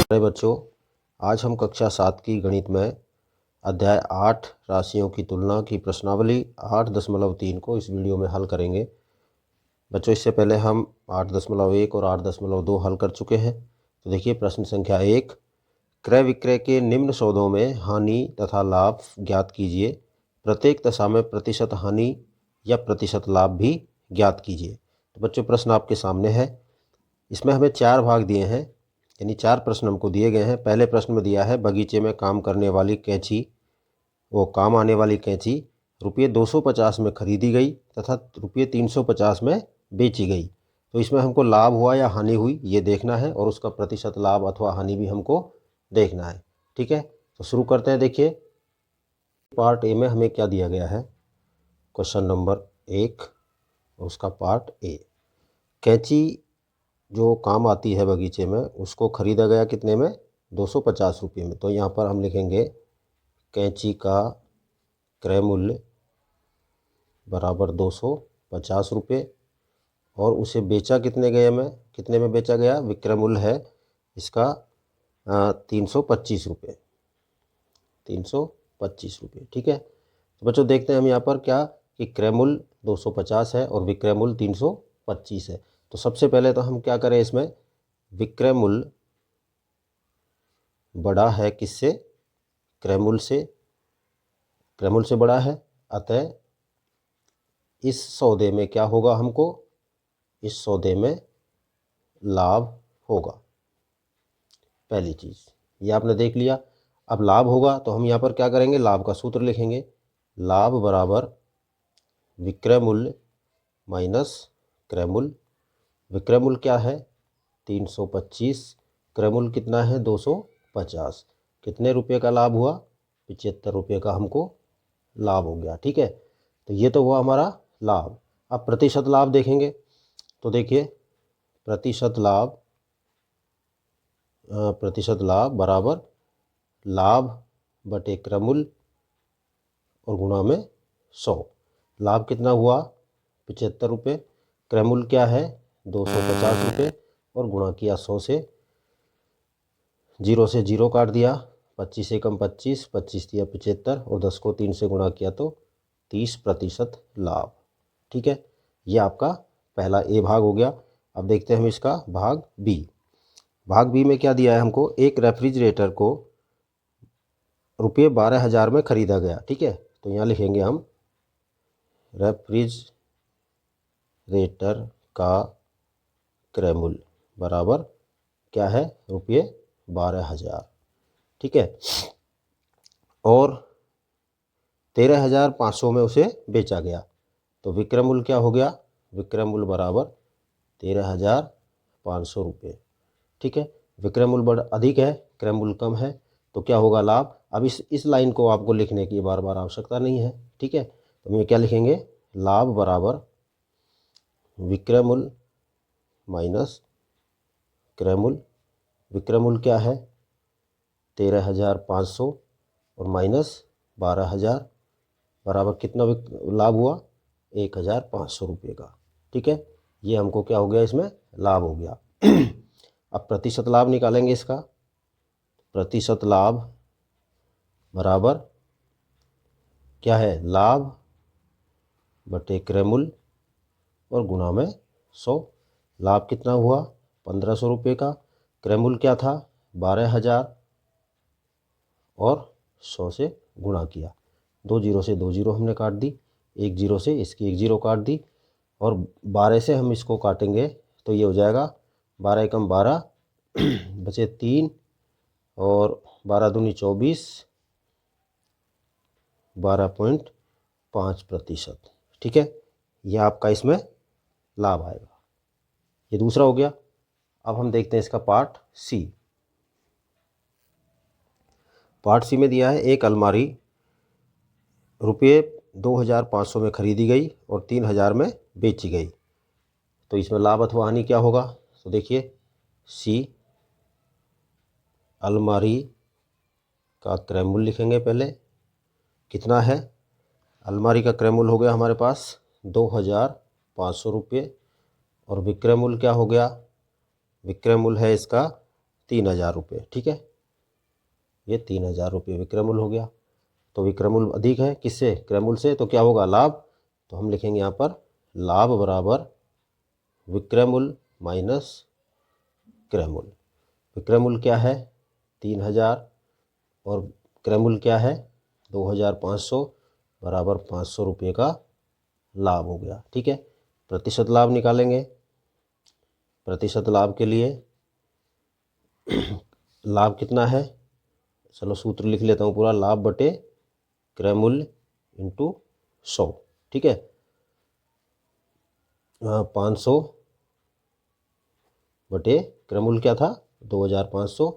प्यारे बच्चों, आज हम कक्षा 7 की गणित में अध्याय 8 राशियों की तुलना की प्रश्नावली 8.3 को इस वीडियो में हल करेंगे। बच्चों, इससे पहले हम 8.1 और 8.2 हल कर चुके हैं। तो देखिए प्रश्न संख्या 1, क्रय विक्रय के निम्न सौदों में हानि तथा लाभ ज्ञात कीजिए। प्रत्येक दशा में प्रतिशत हानि या प्रतिशत लाभ भी ज्ञात कीजिए। तो बच्चों प्रश्न आपके सामने है। इसमें हमें 4 भाग दिए हैं, यानी 4 प्रश्न हमको दिए गए हैं। पहले प्रश्न में दिया है बगीचे में काम करने वाली कैंची, वो काम आने वाली कैंची रुपये 250 में खरीदी गई तथा रुपये 350 में बेची गई। तो इसमें हमको लाभ हुआ या हानि हुई ये देखना है, और उसका प्रतिशत लाभ अथवा हानि भी हमको देखना है। ठीक है, तो शुरू करते हैं। देखिए पार्ट ए में हमें क्या दिया गया है, क्वेश्चन नंबर 1, उसका पार्ट ए। कैंची जो काम आती है बगीचे में उसको खरीदा गया कितने में, 250 रुपये में। तो यहाँ पर हम लिखेंगे कैंची का क्रय मूल्य बराबर 250 रुपये, और उसे बेचा कितने में बेचा गया, विक्रय मूल्य है इसका 325 रुपये, 325 रुपये। ठीक है, तो बच्चों देखते हैं हम यहाँ पर क्या कि क्रय मूल्य 250 है और विक्रय मूल्य 325 है। तो सबसे पहले तो हम क्या करें, इसमें विक्रय मूल्य बड़ा है किससे, क्रय मूल्य से, क्रय मूल्य से बड़ा है। अतः इस सौदे में क्या होगा, हमको इस सौदे में लाभ होगा। पहली चीज़ ये आपने देख लिया। अब लाभ होगा तो हम यहाँ पर क्या करेंगे, लाभ का सूत्र लिखेंगे। लाभ बराबर विक्रय मूल्य माइनस क्रय मूल्य। विक्रय मूल्य क्या है 325, क्रय मूल्य कितना है 250। कितने रुपये का लाभ हुआ, 75 रुपये का हमको लाभ हो गया। ठीक है, तो ये तो हुआ हमारा लाभ। अब प्रतिशत लाभ देखेंगे। तो देखिए प्रतिशत लाभ बराबर लाभ बटे क्रय मूल्य और गुणा में 100। लाभ कितना हुआ 75 रुपये, क्रय मूल्य क्या है 250 रुपये, और गुणा किया 100 से। 0 से 0 काट दिया, 25 एकम 25, 25 दिया 75, और 10 को 3 से गुणा किया तो 30% लाभ। ठीक है, ये आपका पहला ए भाग हो गया। अब देखते हैं हम इसका भाग बी। भाग बी में क्या दिया है हमको, एक रेफ्रिजरेटर को रुपये 12,000 में खरीदा गया। ठीक है, तो यहाँ लिखेंगे हम रेफ्रिजरेटर का क्रय मूल्य बराबर क्या है, रुपये 12,000। ठीक है, और 13,500 में उसे बेचा गया। तो विक्रय मूल्य क्या हो गया, विक्रय मूल्य बराबर 13,500 रुपये। ठीक है, विक्रय मूल्य बड़ा अधिक है, क्रय मूल्य कम है, तो क्या होगा लाभ। अब इस लाइन को आपको लिखने की बार बार आवश्यकता नहीं है। ठीक है, तो हम क्या लिखेंगे, लाभ बराबर विक्रय मूल्य माइनस क्रय मूल्य। विक्रय मूल्य क्या है 13,500 और माइनस 12,000 बराबर कितना लाभ हुआ 1,500 रुपये का। ठीक है, ये हमको क्या हो गया, इसमें लाभ हो गया। अब प्रतिशत लाभ निकालेंगे इसका। प्रतिशत लाभ बराबर क्या है, लाभ बटे क्रय मूल्य और गुणा में 100। लाभ कितना हुआ 1,500 रुपये का, क्रय मूल्य क्या था 12,000, और 100 से गुणा किया। 2 जीरो से 2 जीरो हमने काट दी, 1 जीरो से इसकी 1 जीरो काट दी, और 12 से हम इसको काटेंगे तो ये हो जाएगा 12 एकम 12 बचे 3, और 12 दूनी 24, 12.5%। ठीक है, यह आपका इसमें लाभ आएगा। ये दूसरा हो गया। अब हम देखते हैं इसका पार्ट सी। पार्ट सी में दिया है एक अलमारी रुपये 2,500 में खरीदी गई और 3,000 में बेची गई। तो इसमें लाभ अथवा हानि क्या होगा। तो देखिए सी, अलमारी का क्रय मूल्य लिखेंगे पहले, कितना है, अलमारी का क्रय मूल्य हो गया हमारे पास 2,500 रुपये, और विक्रय मूल्य क्या हो गया, विक्रय मूल्य है इसका 3,000 रुपये। ठीक है, ये 3,000 रुपये विक्रय मूल्य हो गया। तो विक्रय मूल्य अधिक है किससे? क्रय मूल्य से। तो क्या होगा? लाभ। तो हम लिखेंगे यहाँ पर लाभ बराबर विक्रय मूल्य माइनस क्रय मूल्य। विक्रय मूल्य क्या है? 3,000 और क्रय मूल्य क्या है? 2,500 बराबर 500 रुपये का लाभ हो गया। ठीक है, प्रतिशत लाभ निकालेंगे। प्रतिशत लाभ के लिए लाभ कितना है? चलो सूत्र लिख लेता हूँ पूरा। लाभ बटे क्रय मूल्य इंटू 100। ठीक है, 500 बटे क्रय मूल्य क्या था? 2,500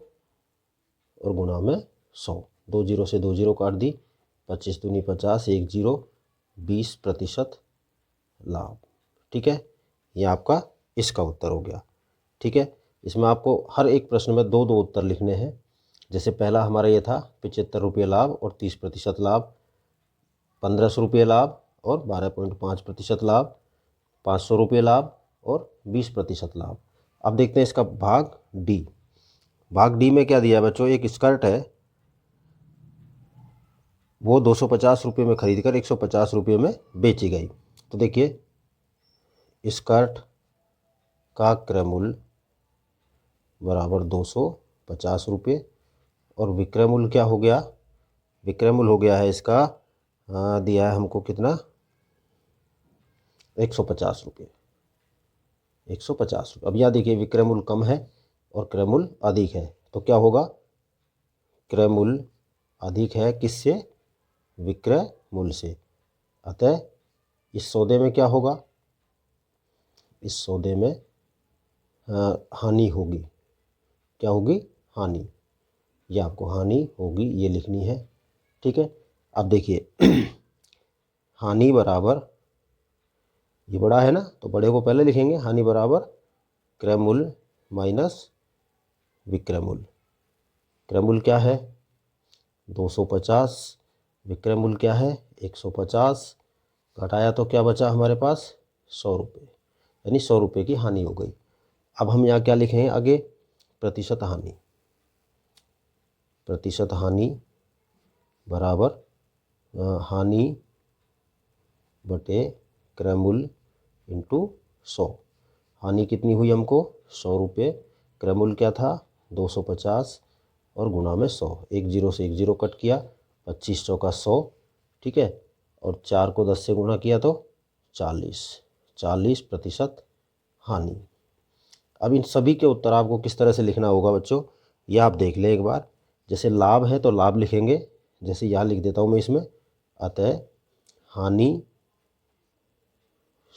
और गुणा में 100। 2 जीरो से 2 जीरो काट दी। 25 दूनी 50, 1 जीरो 20% लाभ। ठीक है, ये आपका इसका उत्तर हो गया। ठीक है, इसमें आपको हर एक प्रश्न में 2-2 उत्तर लिखने हैं। जैसे पहला हमारा ये था 75 रुपये लाभ और 30% लाभ, 1,500 रुपये लाभ और 12.5% लाभ, 500 रुपये लाभ और 20% लाभ। अब देखते हैं इसका भाग डी। भाग डी में क्या दिया है बच्चों? एक स्कर्ट है, वो 250 रुपये में खरीद कर 150 रुपये में बेची गई। तो देखिए स्कर्ट का क्रय मूल्य बराबर 250 रुपये और विक्रय मूल्य क्या हो गया? विक्रय मूल्य हो गया है इसका दिया है हमको कितना? 150 रुपये। 150 रुपये। अब यहाँ देखिए विक्रय मूल्य कम है और क्रय मूल्य अधिक है, तो क्या होगा? क्रय मूल्य अधिक है किससे? विक्रय मूल्य से। अतः इस सौदे में क्या होगा? इस सौदे में हानि होगी। क्या होगी? हानि। ये आपको हानि होगी ये लिखनी है। ठीक है, अब देखिए हानि बराबर, ये बड़ा है ना तो बड़े को पहले लिखेंगे। हानि बराबर क्रय मूल्य माइनस विक्रय मूल्य। क्रय मूल्य क्या है? 250, विक्रय मूल्य क्या है? 150। घटाया तो क्या बचा हमारे पास? 100 रुपये, यानी 100 रुपये की हानि हो गई। अब हम यहाँ क्या लिखेंगे आगे? प्रतिशत हानि। प्रतिशत हानि बराबर हानि बटे क्रय मूल्य इंटू 100। हानि कितनी हुई हमको? 100 रुपये। क्रय मूल्य क्या था? 250 और गुणा में 100। 1 जीरो से 1 जीरो कट किया। 25 चौका 100। ठीक है, और 4 को 10 से गुणा किया तो 40% हानि। अब इन सभी के उत्तर आपको किस तरह से लिखना होगा बच्चों, ये आप देख लें एक बार। जैसे लाभ है तो लाभ लिखेंगे, जैसे यहाँ लिख देता हूँ मैं इसमें। अतः हानि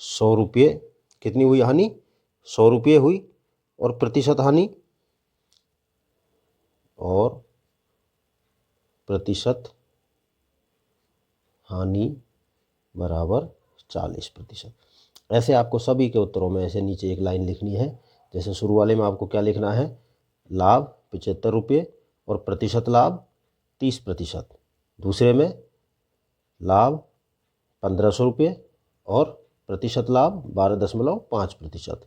100 रुपये। कितनी हुई हानि? 100 रुपये हुई। और प्रतिशत हानि, और प्रतिशत हानि बराबर 40%। ऐसे आपको सभी के उत्तरों में ऐसे नीचे एक लाइन लिखनी है। जैसे शुरू वाले में आपको क्या लिखना है? लाभ 75 रुपये और प्रतिशत लाभ 30%। दूसरे में लाभ 1,500 रुपये और प्रतिशत लाभ 12.5%।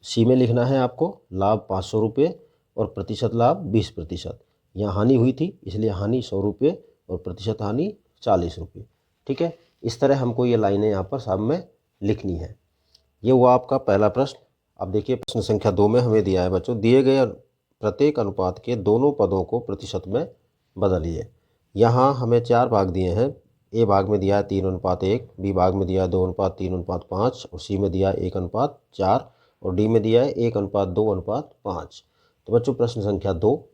सी में लिखना है आपको लाभ 500 रुपये और प्रतिशत लाभ 20%। यहाँ हानि हुई थी इसलिए हानि 100 रुपये और प्रतिशत हानि 40 रुपये। ठीक है, इस तरह हमको ये लाइनें यहाँ पर सामने लिखनी है। ये हुआ आपका पहला प्रश्न। अब देखिए प्रश्न संख्या 2 में हमें दिया है बच्चों, दिए गए प्रत्येक अनुपात के दोनों पदों को प्रतिशत में बदलिए। यहाँ हमें 4 भाग दिए हैं। ए भाग में दिया है 3:1, बी भाग में दिया है 2:3:5 और सी में दिया है 1:4 और डी में दिया है 1:2:5। तो बच्चों प्रश्न संख्या 2,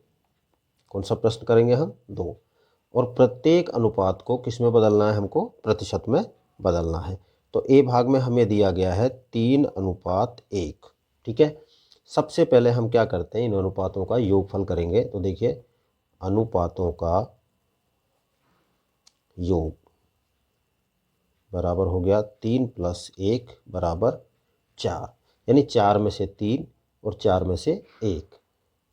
कौन सा प्रश्न करेंगे हम? 2। और प्रत्येक अनुपात को किस में बदलना है? हमको प्रतिशत में बदलना है। तो ए भाग में हमें दिया गया है 3:1। ठीक है, सबसे पहले हम क्या करते हैं? इन अनुपातों का योगफल करेंगे। तो देखिए अनुपातों का योग बराबर हो गया 3 + 1 बराबर 4, यानी 4 में से 3 और 4 में से 1।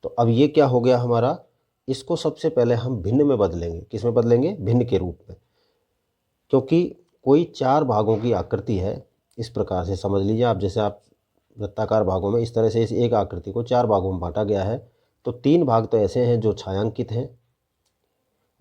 तो अब ये क्या हो गया हमारा? इसको सबसे पहले हम भिन्न में बदलेंगे। किस में बदलेंगे? भिन्न के रूप में। क्योंकि कोई 4 भागों की आकृति है, इस प्रकार से समझ लीजिए आप। जैसे आप वृत्ताकार भागों में इस तरह से इस एक आकृति को 4 भागों में बांटा गया है। तो 3 भाग तो ऐसे हैं जो छायांकित हैं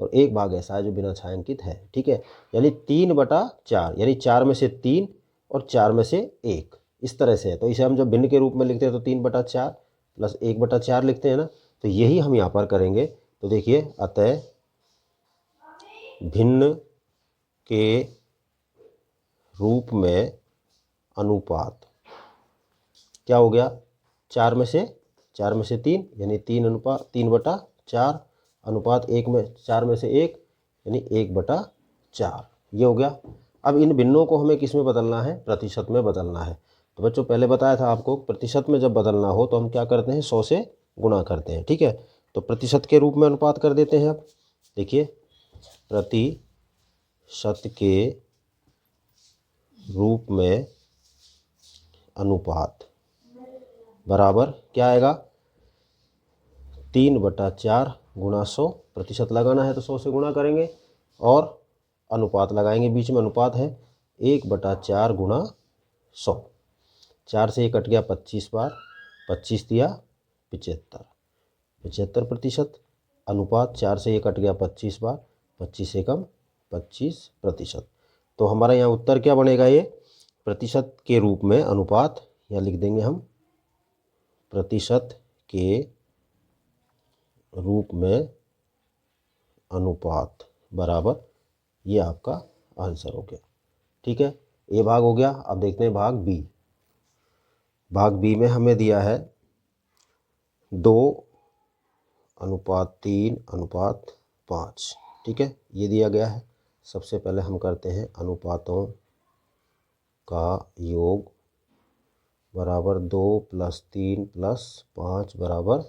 और 1 भाग ऐसा है जो बिना छायांकित है। ठीक है, यानी 3/4, यानी 4 में से 3 और 4 में से 1, इस तरह से है। तो इसे हम जब भिन्न के रूप में लिखते हैं तो 3/4 प्लस 1/4 लिखते हैं ना, तो यही हम यहाँ पर करेंगे। तो देखिए, अतः भिन्न के रूप में अनुपात क्या हो गया, 4 में से 3 यानी 3/4 अनुपात 1 में 4 में से 1 यानी 1/4, ये हो गया। अब इन भिन्नों को हमें किस में बदलना है, प्रतिशत में बदलना है। तो बच्चों पहले बताया था आपको, प्रतिशत में जब बदलना हो तो हम क्या करते हैं, 100 से गुणा करते हैं। ठीक है, तो प्रतिशत के रूप में अनुपात कर देते हैं। अब देखिए, प्रतिशत के रूप में अनुपात बराबर क्या आएगा, 3/4 गुणा 100, प्रतिशत लगाना है तो 100 से गुणा करेंगे और अनुपात लगाएंगे, बीच में अनुपात है 1/4 गुणा 100। 4 से 1 कट गया 25 बार, 25 दिया 75% अनुपात 4 से 1 कट गया 25 बार, 25 से कम 25%। तो हमारा यहाँ उत्तर क्या बनेगा, ये प्रतिशत के रूप में अनुपात, या लिख देंगे हम प्रतिशत के रूप में अनुपात बराबर, ये आपका आंसर हो गया। ठीक है, ये भाग हो गया। अब देखते हैं भाग बी। भाग बी में हमें दिया है 2:3:5। ठीक है, ये दिया गया है। सबसे पहले हम करते हैं अनुपातों का योग बराबर 2 + 3 + 5 बराबर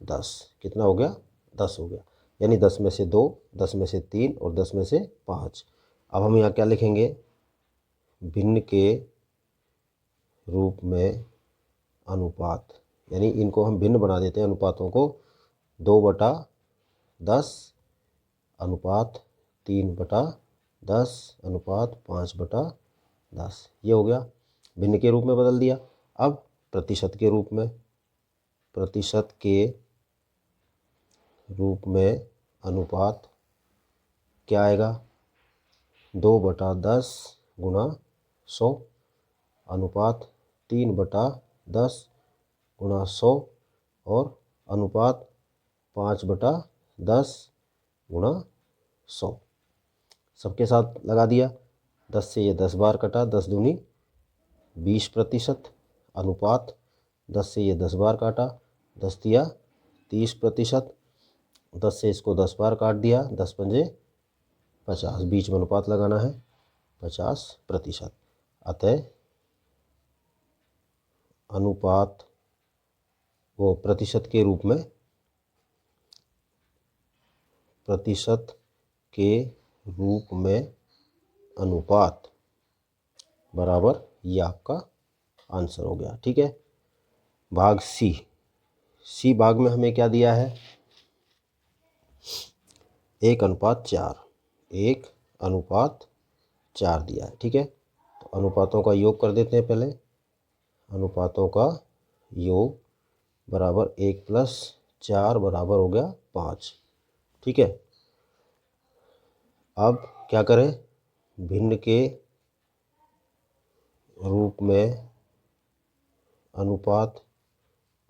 10। कितना हो गया, 10 हो गया। यानी 10 में से 2, 10 में से 3 और 10 में से 5। अब हम यहाँ क्या लिखेंगे, भिन्न के रूप में अनुपात, यानी इनको हम भिन्न बना देते हैं अनुपातों को। 2/10 अनुपात 3/10 अनुपात 5/10, ये हो गया, भिन्न के रूप में बदल दिया। अब प्रतिशत के रूप में, प्रतिशत के रूप में अनुपात क्या आएगा, 2/10 गुणा 100 अनुपात 3/10 गुणा 100 और अनुपात 5/10 गुणा 100। सबके साथ लगा दिया, 10 से ये 10 बार कटा, 10 दूनी 20% अनुपात 10 से ये 10 बार काटा, 10 दिया 30%, 10 से इसको 10 बार काट दिया, 10 पंजे 50, बीच में अनुपात लगाना है 50%। अतः अनुपात वो प्रतिशत के रूप में, प्रतिशत के रूप में अनुपात बराबर, ये आपका आंसर हो गया। ठीक है, भाग सी। सी भाग में हमें क्या दिया है, 1:4, 1:4 दिया है। ठीक है, तो अनुपातों का योग कर देते हैं पहले। अनुपातों का योग बराबर 1 + 4 बराबर हो गया 5। ठीक है, अब क्या करें, भिन्न के रूप में अनुपात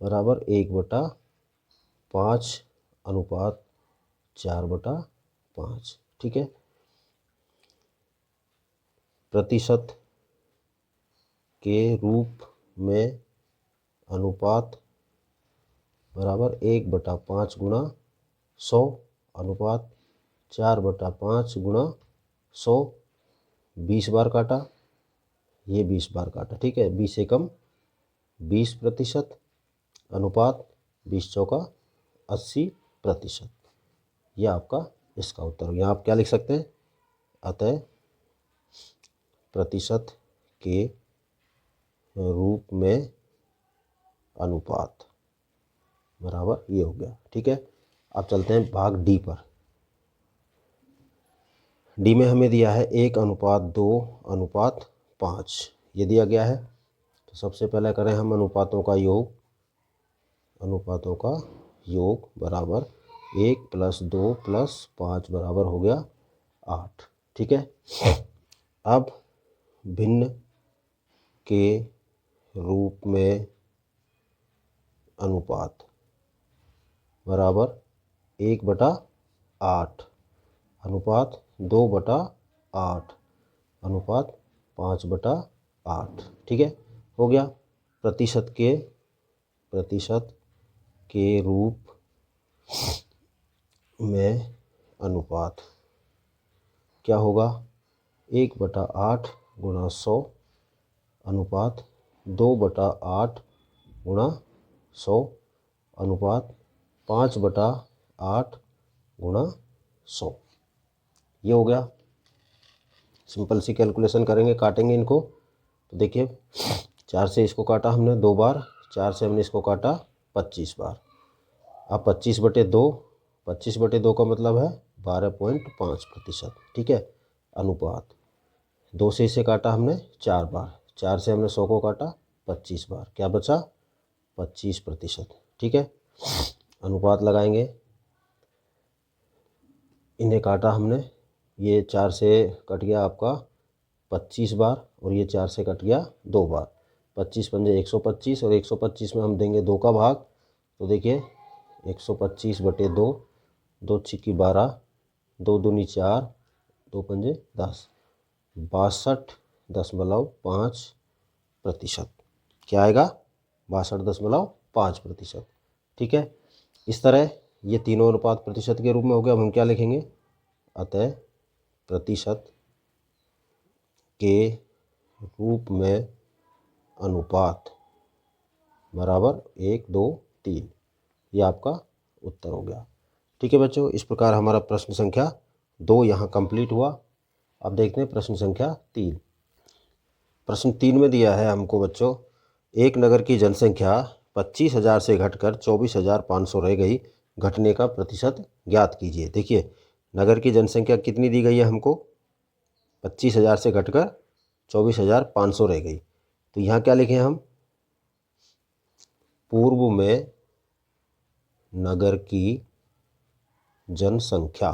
बराबर 1/5 अनुपात 4/5। ठीक है, प्रतिशत के रूप में अनुपात बराबर 1/5 गुणा 100 अनुपात 4/5 गुणा 100, 20 बार काटा, ये 20 बार काटा। ठीक है, 20 से कम 20% अनुपात 20×4 80%, यह आपका इसका उत्तर हो गया। आप क्या लिख सकते हैं, अतः प्रतिशत के रूप में अनुपात बराबर ये हो गया। ठीक है, अब चलते हैं भाग डी पर। डी में हमें दिया है 1:2:5, ये दिया गया है। तो सबसे पहले करें हम अनुपातों का योग, अनुपातों का योग बराबर 1 + 2 + 5 बराबर हो गया 8। ठीक है। अब भिन्न के रूप में अनुपात बराबर 1/8 अनुपात 2/8 अनुपात 5/8। ठीक है, हो गया। प्रतिशत के रूप में अनुपात क्या होगा? 1/8 गुणा 100 अनुपात 2/8 गुणा 100 अनुपात 5/8 गुणा 100। ये हो गया। सिंपल सी कैलकुलेशन करेंगे, काटेंगे इनको। तो देखिए 4 से इसको काटा हमने 2 बार, 4 से हमने इसको काटा 25 बार। अब 25/2, 25/2 का मतलब है 12.5%। ठीक है, अनुपात 2 से इसे काटा हमने 4 बार, 4 से हमने 100 को काटा 25 बार, क्या बचा? 25%। ठीक है, अनुपात लगाएंगे। इन्हें काटा हमने, ये 4 से कट गया आपका 25 बार और ये 4 से कट गया 2 बार। 25 पंजे 125 और 125 में हम देंगे 2 का भाग। तो देखिए 125/2, 2 छिक्की 12, 2 दूनी 4, 2 पंजे 10, 62.5%। क्या आएगा? 62.5%। ठीक है, इस तरह ये तीनों अनुपात प्रतिशत के रूप में हो गया। अब हम क्या लिखेंगे? अतः प्रतिशत के रूप में अनुपात बराबर 1, 2, 3। ये आपका उत्तर हो गया। ठीक है बच्चों, इस प्रकार हमारा प्रश्न संख्या 2 यहाँ कंप्लीट हुआ। अब देखते हैं प्रश्न संख्या 3। प्रश्न 3 में दिया है हमको बच्चों, एक नगर की जनसंख्या 25,000 से घटकर 24,500 रह गई, घटने का प्रतिशत ज्ञात कीजिए। देखिए नगर की जनसंख्या कितनी दी गई है हमको? 25,000 से घटकर 24,500 रह गई। तो यहाँ क्या लिखें हम? पूर्व में नगर की जनसंख्या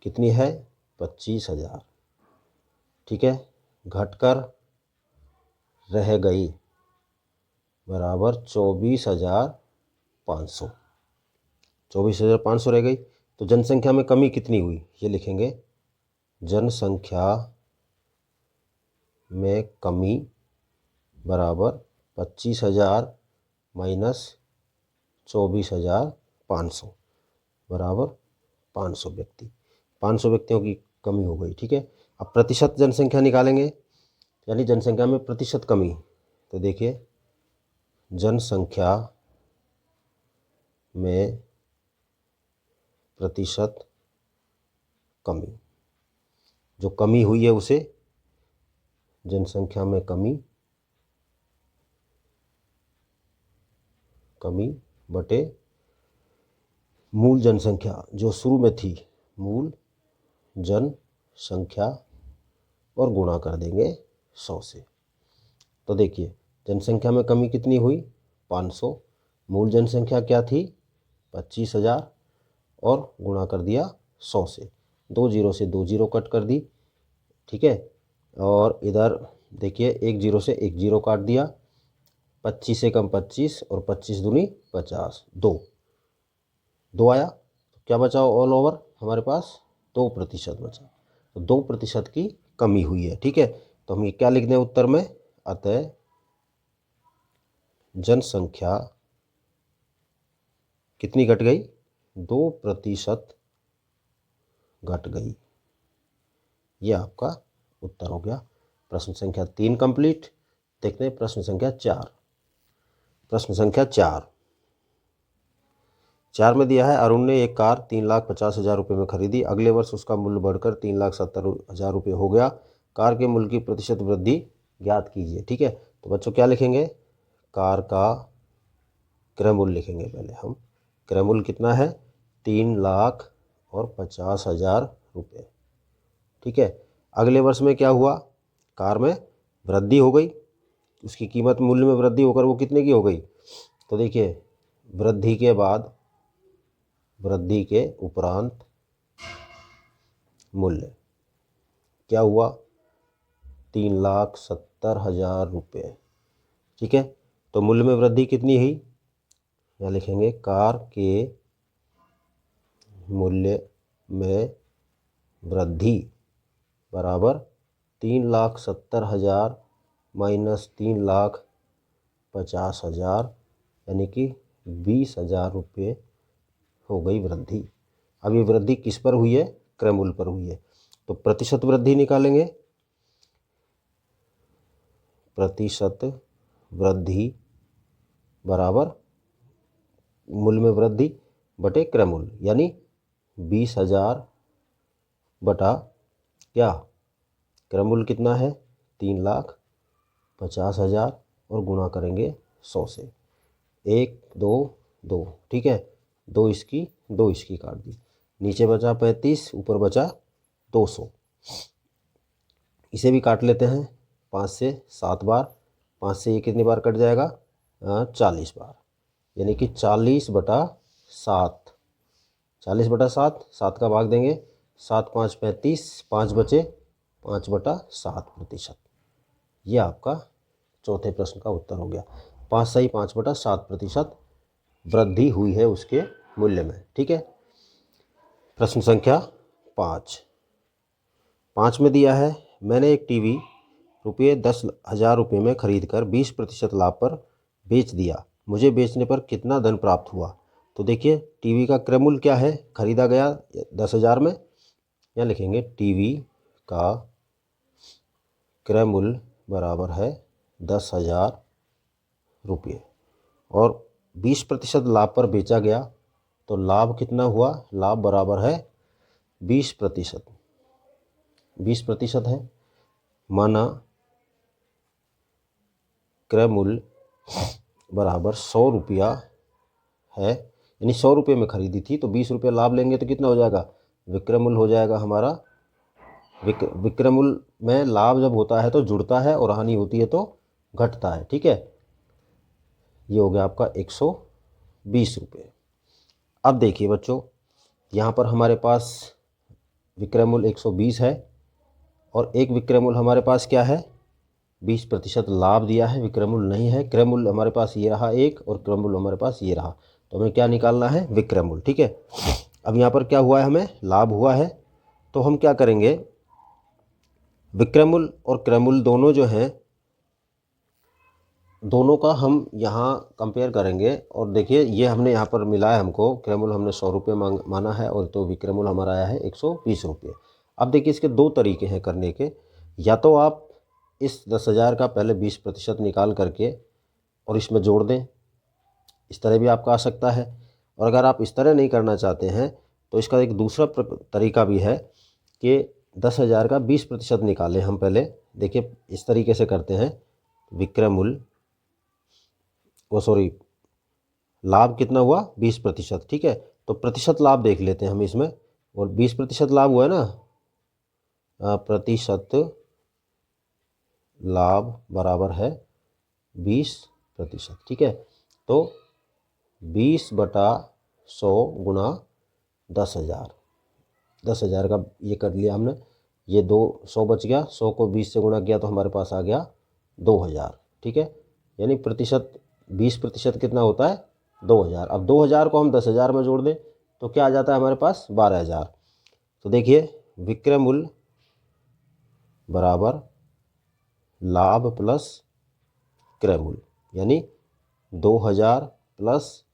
कितनी है? 25,000। ठीक है, घटकर रह गई बराबर 24,500। 24,500 रह गई, तो जनसंख्या में कमी कितनी हुई ये लिखेंगे। जनसंख्या में कमी बराबर 25,000 माइनस 24,500 बराबर 500 व्यक्ति। 500 व्यक्तियों की कमी हो गई। ठीक है, अब प्रतिशत जनसंख्या निकालेंगे, यानी जनसंख्या में प्रतिशत कमी। तो देखिए जनसंख्या में प्रतिशत कमी, जो कमी हुई है उसे जनसंख्या में कमी बटे मूल जनसंख्या जो शुरू में थी, मूल जनसंख्या, और गुणा कर देंगे 100 से। तो देखिए जनसंख्या में कमी कितनी हुई? 500। मूल जनसंख्या क्या थी? 25,000 और गुणा कर दिया 100 से। 2 जीरो से 2 जीरो कट कर दी। ठीक है, और इधर देखिए 1 जीरो से 1 जीरो काट दिया। 25 से कम 25 और 25 दूनी 50, 2 आया। तो क्या बचा ऑल ओवर हमारे पास? 2% बचा। तो 2% की कमी हुई है। ठीक है, तो हम ये क्या लिख दें उत्तर में? अतः जनसंख्या कितनी घट गई? 2% घट गई। ये आपका उत्तर हो गया। प्रश्न संख्या 3 कंप्लीट। देखते हैं प्रश्न संख्या 4। प्रश्न संख्या 4 में दिया है, अरुण ने एक कार 3,50,000 रुपये में खरीदी। अगले वर्ष उसका मूल्य बढ़कर 3,70,000 रुपये हो गया। कार के मूल्य की प्रतिशत वृद्धि ज्ञात कीजिए। ठीक है, तो बच्चों क्या लिखेंगे? कार का क्रय मूल्य लिखेंगे पहले हम। क्रय मूल्य कितना है? 3,50,000 रुपये। ठीक है, अगले वर्ष में क्या हुआ? कार में वृद्धि हो गई, उसकी कीमत मूल्य में वृद्धि होकर वो कितने की हो गई? तो देखिए वृद्धि के बाद, वृद्धि के उपरांत मूल्य क्या हुआ, 3,70,000 रुपये। ठीक है, तो मूल्य में वृद्धि कितनी हुई, यहाँ लिखेंगे कार के मूल्य में वृद्धि बराबर 3,70,000 माइनस 3,50,000 यानी कि 20,000 रुपये हो गई वृद्धि। अब ये वृद्धि किस पर हुई है, क्रय मूल्य पर हुई है। तो प्रतिशत वृद्धि निकालेंगे, प्रतिशत वृद्धि बराबर मूल्य में वृद्धि बटे क्रय मूल्य, यानी 20,000 बटा क्या, क्रय मूल्य कितना है 3,50,000 और गुणा करेंगे 100 से, 1 2 2। ठीक है, 2 इसकी काट दी, नीचे बचा 35, ऊपर बचा 200। इसे भी काट लेते हैं 5 से 7 बार, 5 से ये कितनी बार कट जाएगा, 40 बार, यानी कि 40/7, 40/7, 7 का भाग देंगे, 7 5 35, 5 बचे, 5/7%। ये आपका चौथे प्रश्न का उत्तर हो गया। 5 सही 5/7% वृद्धि हुई है उसके मूल्य में। ठीक है, प्रश्न संख्या 5 में दिया है, मैंने एक टीवी ₹10,000 रुपये में खरीद कर 20% लाभ पर बेच दिया, मुझे बेचने पर कितना धन प्राप्त हुआ। तो देखिए टीवी का क्रय मूल्य क्या है, खरीदा गया 10,000 में, यहाँ लिखेंगे टीवी का क्रय मूल्य बराबर है 10,000 रुपये और 20% लाभ पर बेचा गया, तो लाभ कितना हुआ, लाभ बराबर है 20%, 20% है, माना क्रय मूल्य बराबर 100 रुपया है, यानी 100 रुपये में खरीदी थी, तो 20 रुपये लाभ लेंगे तो कितना हो जाएगा, विक्रय मूल्य हो जाएगा हमारा। विक्रय मूल्य में लाभ जब होता है तो जुड़ता है और हानि होती है तो घटता है। ठीक है, ये हो गया आपका 120 रुपये। अब देखिए बच्चों, यहाँ पर हमारे पास विक्रय मूल्य 120 है और एक विक्रय मूल्य हमारे पास क्या है, 20% लाभ दिया है, विक्रय मूल्य नहीं है। क्रय मूल्य हमारे पास ये रहा एक और क्रय मूल्य हमारे पास ये रहा, तो हमें क्या निकालना है, विक्रय मूल्य। ठीक है, अब यहाँ पर क्या हुआ है, हमें लाभ हुआ है, तो हम क्या करेंगे, विक्रय मूल्य और क्रय मूल्य दोनों जो हैं, दोनों का हम यहाँ कंपेयर करेंगे। और देखिए ये हमने यहाँ पर मिला है हमको, क्रय मूल्य हमने 100 रुपये माना है और तो विक्रय मूल्य हमारा आया है 120 रुपये। अब देखिए इसके दो तरीके हैं करने के, या तो आप इस 10,000 का पहले 20% निकाल करके और इसमें जोड़ दें, इस तरह भी आपका आ सकता है। और अगर आप इस तरह नहीं करना चाहते हैं तो इसका एक दूसरा तरीका भी है कि 10,000 का 20% निकालें हम पहले। देखिए इस तरीके से करते हैं, विक्रय मूल्य लाभ कितना हुआ 20%। ठीक है, तो प्रतिशत लाभ देख लेते हैं हम इसमें, और 20% लाभ हुआ है ना, प्रतिशत लाभ बराबर है 20%। ठीक है, तो 20/100 गुणा 10,000, 10,000 का ये कर लिया हमने, ये 200 बच गया, 100 को 20 से गुणा किया तो हमारे पास आ गया 2,000। ठीक है, यानी प्रतिशत 20% कितना होता है 2,000। अब 2,000 को हम 10,000 में जोड़ दें तो क्या आ जाता है हमारे पास 12,000। तो देखिए विक्रय मूल्य बराबर लाभ प्लस क्रय मूल्य, यानी 2,000 प्लस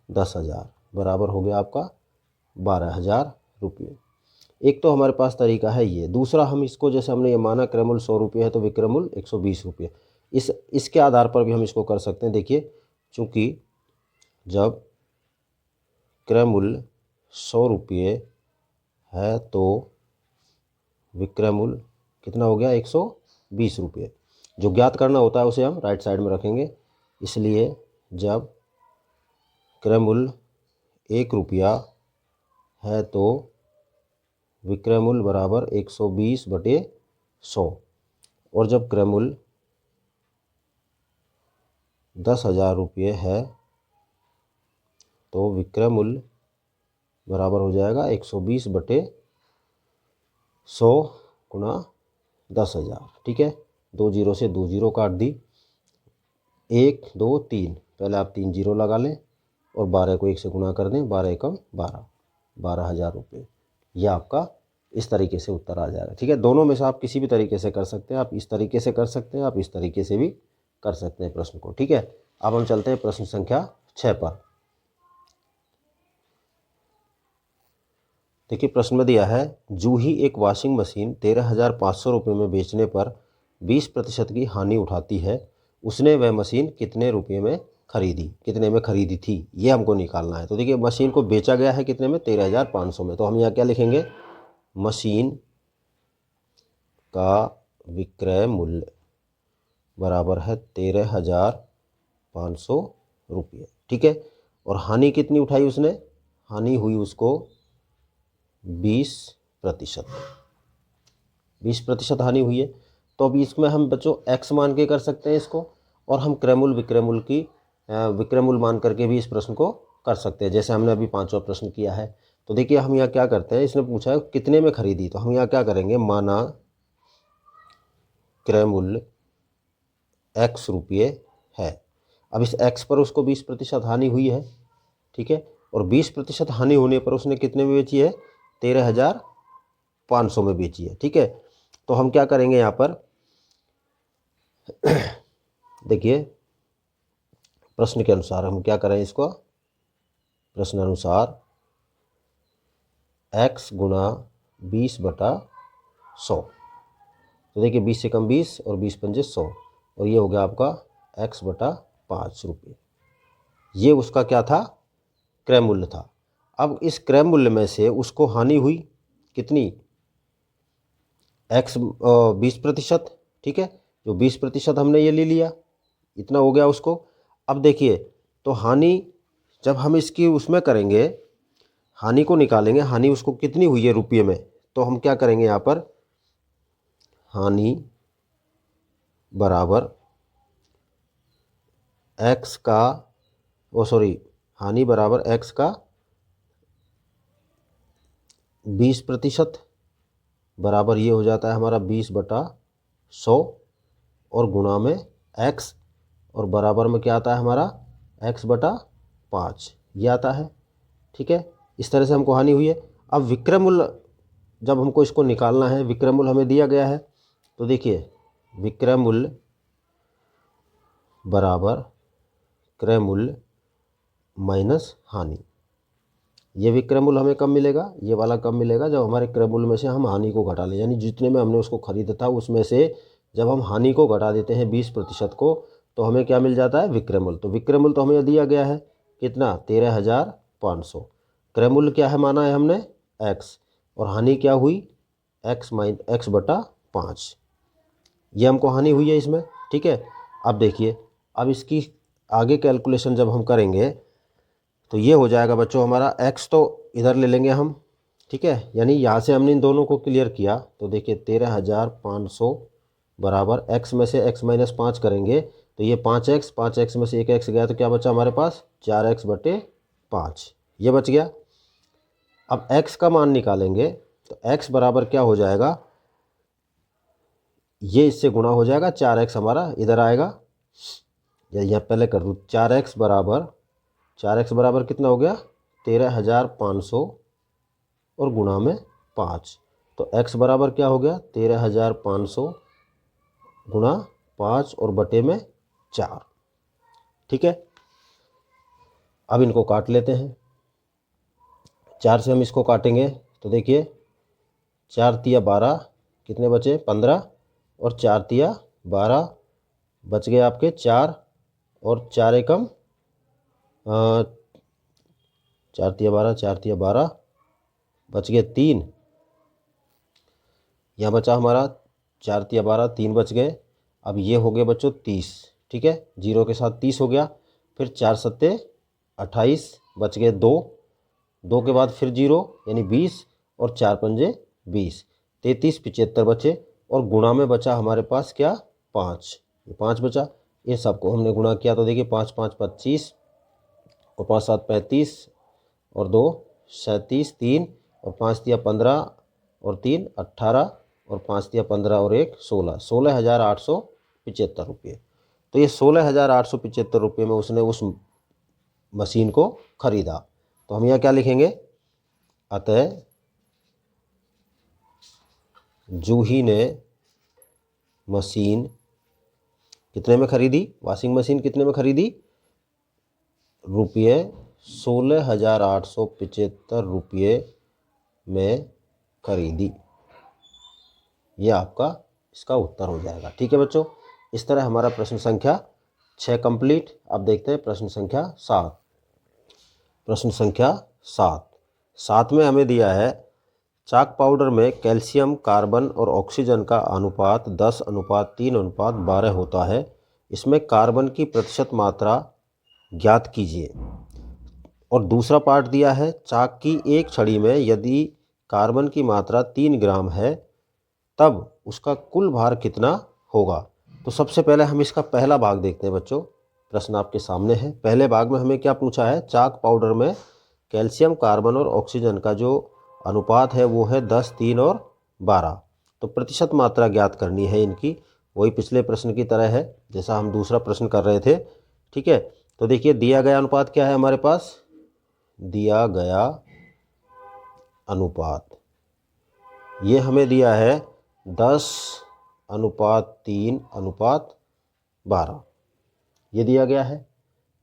10,000 बराबर हो गया आपका 12,000 रुपये। एक तो हमारे पास तरीका है ये, दूसरा हम इसको, जैसे हमने ये माना क्रय मूल्य 100 रुपये है तो विक्रय मूल्य 120 रुपये, इसके आधार पर भी हम इसको कर सकते हैं। देखिए चूँकि जब क्रय मूल्य 100 रुपये है तो विक्रय मूल्य कितना हो गया 120 रुपये। जो ज्ञात करना होता है उसे हम राइट साइड में रखेंगे, इसलिए जब क्रय मूल्य 1 रुपया है तो विक्रय मूल्य बराबर 120/100, और जब क्रय मूल्य 10,000 रुपये है तो विक्रय मूल्य बराबर हो जाएगा 120 बटे 100 गुणा 10,000। ठीक है, 2 जीरो से 2 जीरो काट दी, 1 2 3, पहले आप 3 जीरो लगा लें और 12 को 1 से गुणा कर दें, 12 एकम 12, 12,000 रुपये। यह आपका इस तरीके से उत्तर आ जाएगा। ठीक है, दोनों में से आप किसी भी तरीके से कर सकते हैं, आप इस तरीके से कर सकते हैं, आप इस तरीके से भी कर सकते हैं प्रश्न को। ठीक है, अब हम चलते हैं प्रश्न संख्या 6 पर। देखिए, प्रश्न में दिया है, जूही एक वॉशिंग मशीन 13,500 रुपये में बेचने पर 20% की हानि उठाती है। उसने वह मशीन कितने रुपये में खरीदी, कितने में खरीदी थी, ये हमको निकालना है। तो देखिए, मशीन को बेचा गया है कितने में, 13,500 में। तो हम यहाँ क्या लिखेंगे, मशीन का विक्रय मूल्य बराबर है 13,500 रुपये। ठीक है, और हानि कितनी उठाई उसने, हानि हुई उसको 20%, 20% हानि हुई है। तो अभी इसमें हम बच्चों x मान के कर सकते हैं इसको, और हम क्रयमूल विक्रयमूल की विक्रयमूल मान करके भी इस प्रश्न को कर सकते हैं, जैसे हमने अभी 5वां प्रश्न किया है। तो देखिए, हम यहाँ क्या करते हैं, इसने पूछा है कितने में खरीदी, तो हम यहाँ क्या करेंगे, माना क्रय मूल्य x रुपये है। अब इस x पर उसको 20% हानि हुई है। ठीक है, और 20% हानि होने पर उसने कितने में बेची है, 13,500 में बेची है। ठीक है, तो हम क्या करेंगे यहाँ पर, देखिए प्रश्न के अनुसार हम क्या करें इसको, प्रश्न अनुसार x गुणा 20 बटा 100। तो देखिए, 20 से कम 20 और 20 पंजे 100, और ये हो गया आपका x बटा 5 रुपये। ये उसका क्या था, क्रय मूल्य था। अब इस क्रय मूल्य में से उसको हानि हुई कितनी, x 20%। ठीक है, जो 20% हमने ये ले लिया, इतना हो गया उसको। अब देखिए, तो हानि जब हम इसकी उसमें करेंगे, हानि को निकालेंगे, हानि उसको कितनी हुई है रुपये में, तो हम क्या करेंगे यहाँ पर, हानि बराबर x का हानि बराबर x का 20% बराबर ये हो जाता है हमारा 20 बटा 100, और गुणा में x, और बराबर में क्या आता है हमारा x बटा 5, ये आता है। ठीक है, इस तरह से हमको हानि हुई है। अब विक्रय मूल्य जब हमको इसको निकालना है, विक्रय मूल्य हमें दिया गया है, तो देखिए, विक्रय मूल्य बराबर क्रय मूल्य माइनस हानि। ये विक्रय मूल्य हमें कब मिलेगा, ये वाला कब मिलेगा, जब हमारे क्रय मूल्य में से हम हानि को घटा लें, यानी जितने में हमने उसको खरीदा था उसमें से जब हम हानि को घटा देते हैं 20% को, तो हमें क्या मिल जाता है, विक्रय मूल्य। तो विक्रय मूल्य तो हमें दिया गया है कितना, 13,500। क्रय मूल्य क्या है, माना है हमने x, और हानि क्या हुई, x बटा 5, ये हमको हानि हुई है इसमें। ठीक है, अब देखिए, अब इसकी आगे कैलकुलेशन जब हम करेंगे तो ये हो जाएगा बच्चों हमारा, x तो इधर ले लेंगे हम। ठीक है, यानी यहाँ से हमने इन दोनों को क्लियर किया, तो देखिए 13,500 बराबर x में से x माइनस 5 करेंगे, तो ये 5x में से एक x गया, तो क्या बचा हमारे पास, 4x बटे 5, ये बच गया। अब x का मान निकालेंगे, तो x बराबर क्या हो जाएगा, ये इससे गुणा हो जाएगा, 4x हमारा इधर आएगा, या यह पहले कर दूँ, 4x बराबर कितना हो गया, 13,500 और गुणा में 5, तो x बराबर क्या हो गया, 13,500 गुणा 5 और बटे में 4। ठीक है, अब इनको काट लेते हैं, 4 से हम इसको काटेंगे, तो देखिए 4 तिया 12, कितने बचे, 15, और 4 तिया 12, बच गए आपके 4, और 4 एकम 4 तिया 12, बच गए 3, यहाँ बचा हमारा 4 तिया 12, 3 बच गए। अब ये हो गए बच्चों 30। ठीक है, 0 के साथ 30 हो गया, फिर 4 सत्ते 28, बच गए 2, 2 के बाद फिर 0 यानी 20, और 4 पंजे 20, 33, 75 बचे, और गुणा में बचा हमारे पास क्या, 5, ये 5 बचा। इन सबको हमने गुणा किया, तो देखिए 5 5 25, और 5 7 35 और 2 37, 3 और 5 दिया 15 और 3 18 और 5 दिया 15 और 1 16, 16,875 रुपये। तो ये 16,875 रुपये में उसने उस मशीन को खरीदा। तो हम यहाँ क्या लिखेंगे, अतः जूही ने मशीन कितने में खरीदी, वॉशिंग मशीन कितने में खरीदी, रुपये 16,875 रुपये में खरीदी। ये आपका इसका उत्तर हो जाएगा। ठीक है बच्चों, इस तरह हमारा प्रश्न संख्या 6 कंप्लीट। अब देखते हैं प्रश्न संख्या 7। प्रश्न संख्या 7 में हमें दिया है चाक पाउडर में कैल्शियम, कार्बन और ऑक्सीजन का अनुपात 10:3:12 होता है। इसमें कार्बन की प्रतिशत मात्रा ज्ञात कीजिए। और दूसरा पार्ट दिया है चाक की एक छड़ी में यदि कार्बन की मात्रा 3 ग्राम है तब उसका कुल भार कितना होगा। तो सबसे पहले हम इसका पहला भाग देखते हैं बच्चों। प्रश्न आपके सामने है। पहले भाग में हमें क्या पूछा है, चाक पाउडर में कैल्शियम, कार्बन और ऑक्सीजन का जो अनुपात है वो है 10, 3 और 12। तो प्रतिशत मात्रा ज्ञात करनी है इनकी। वही पिछले प्रश्न की तरह है जैसा हम दूसरा प्रश्न कर रहे थे। ठीक है, तो देखिए दिया गया अनुपात क्या है हमारे पास, दिया गया अनुपात ये हमें दिया है 10:3:12 ये दिया गया है।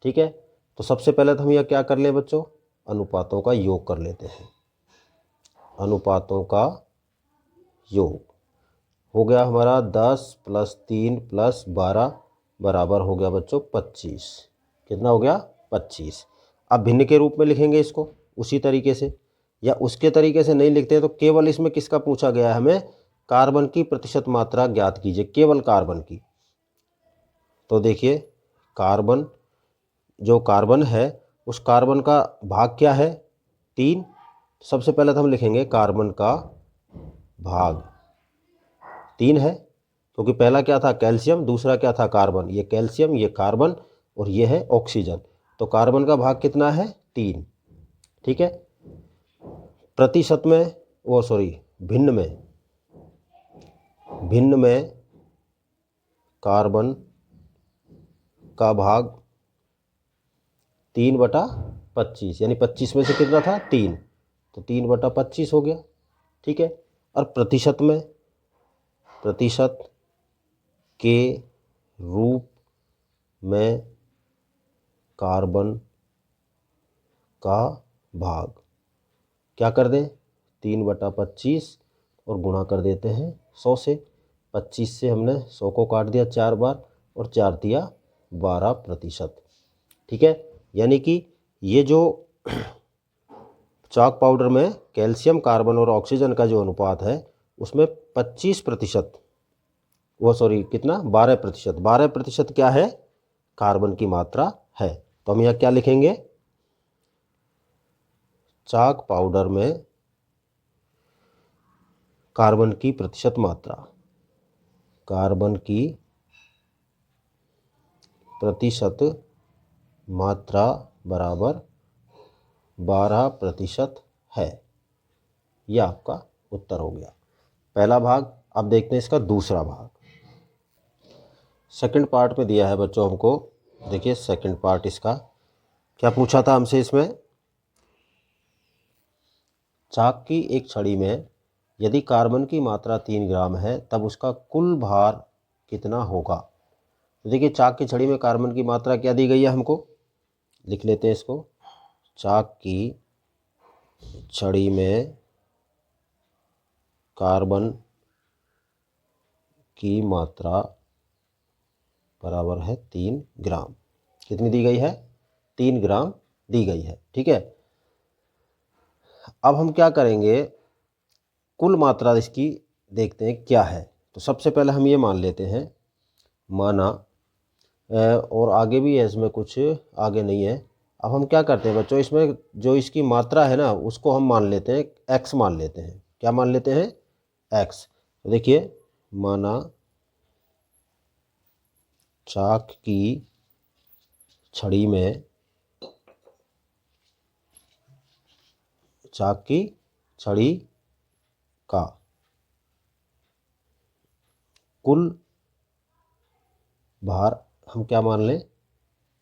ठीक है, तो सबसे पहले तो हम यह क्या कर लें बच्चों, अनुपातों का योग कर लेते हैं। अनुपातों का योग हो गया हमारा 10 + 3 + 12 बराबर हो गया बच्चों 25। कितना हो गया, 25। अब भिन्न के रूप में लिखेंगे इसको उसी तरीके से, या उसके तरीके से नहीं लिखते हैं तो केवल इसमें किसका पूछा गया है हमें, कार्बन की प्रतिशत मात्रा ज्ञात कीजिए, केवल कार्बन की। तो देखिए कार्बन, जो कार्बन है उस कार्बन का भाग क्या है, 3। सबसे पहले तो हम लिखेंगे कार्बन का भाग 3 है, क्योंकि पहला क्या था कैल्शियम, दूसरा क्या था कार्बन। ये कैल्शियम, ये कार्बन और ये है ऑक्सीजन। तो कार्बन का भाग कितना है, 3। ठीक है, प्रतिशत में भिन्न में कार्बन का भाग 3/25, यानी 25 में से कितना था, 3, तो 3/25 हो गया। ठीक है, और प्रतिशत के रूप में कार्बन का भाग क्या कर दें, 3/25 और गुणा कर देते हैं 100 से। 25 से हमने 100 को काट दिया 4 बार और 4 दिया 12%। ठीक है, यानी कि ये जो चाक पाउडर में कैल्शियम, कार्बन और ऑक्सीजन का जो अनुपात है उसमें 25%, कितना, 12%। 12% क्या है, कार्बन की मात्रा है। तो हम यहाँ क्या लिखेंगे, चाक पाउडर में कार्बन की प्रतिशत मात्रा, कार्बन की प्रतिशत मात्रा बराबर 12% है। यह आपका उत्तर हो गया पहला भाग। अब देखते हैं इसका दूसरा भाग। सेकंड पार्ट में दिया है बच्चों हमको, देखिए सेकंड पार्ट इसका क्या पूछा था हमसे। इसमें चाक की एक छड़ी में यदि कार्बन की मात्रा 3 ग्राम है तब उसका कुल भार कितना होगा। तो देखिए चाक की छड़ी में कार्बन की मात्रा क्या दी गई है हमको, लिख लेते हैं इसको। चाक की छड़ी में कार्बन की मात्रा बराबर है 3 ग्राम। कितनी दी गई है, 3 ग्राम दी गई है। ठीक है, अब हम क्या करेंगे, कुल मात्रा इसकी देखते हैं क्या है। तो सबसे पहले हम ये मान लेते हैं, माना और आगे भी है इसमें, कुछ आगे नहीं है। अब हम क्या करते हैं बच्चों, इसमें जो इसकी मात्रा है ना उसको हम मान लेते हैं x मान लेते हैं। क्या मान लेते हैं, x। तो देखिए माना चाक की छड़ी में चाक की छड़ी का कुल भार हम क्या मान लें,